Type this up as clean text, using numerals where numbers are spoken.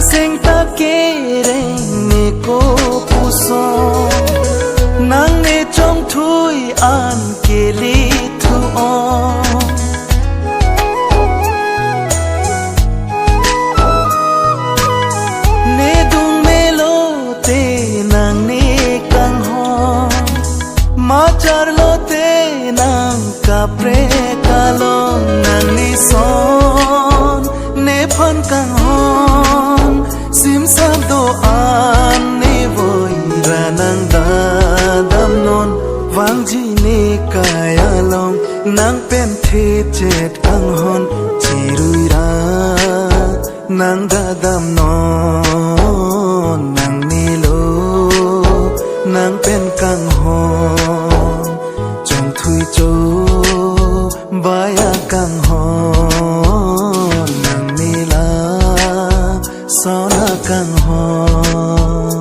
sing ta kê reng ne ko puso nang ne trong thui an kê li thu on ma charlo te nang kapre kalong nang ni son ne phan kang hon sim sam do an ne voi ra nang da dam non wang ji ne kaya long nang pen the chet kang hon chi rui ra nang da dam non nang ni lo nang pen kang hon trong thui châu baya kang hon nang ni la sao na kang hon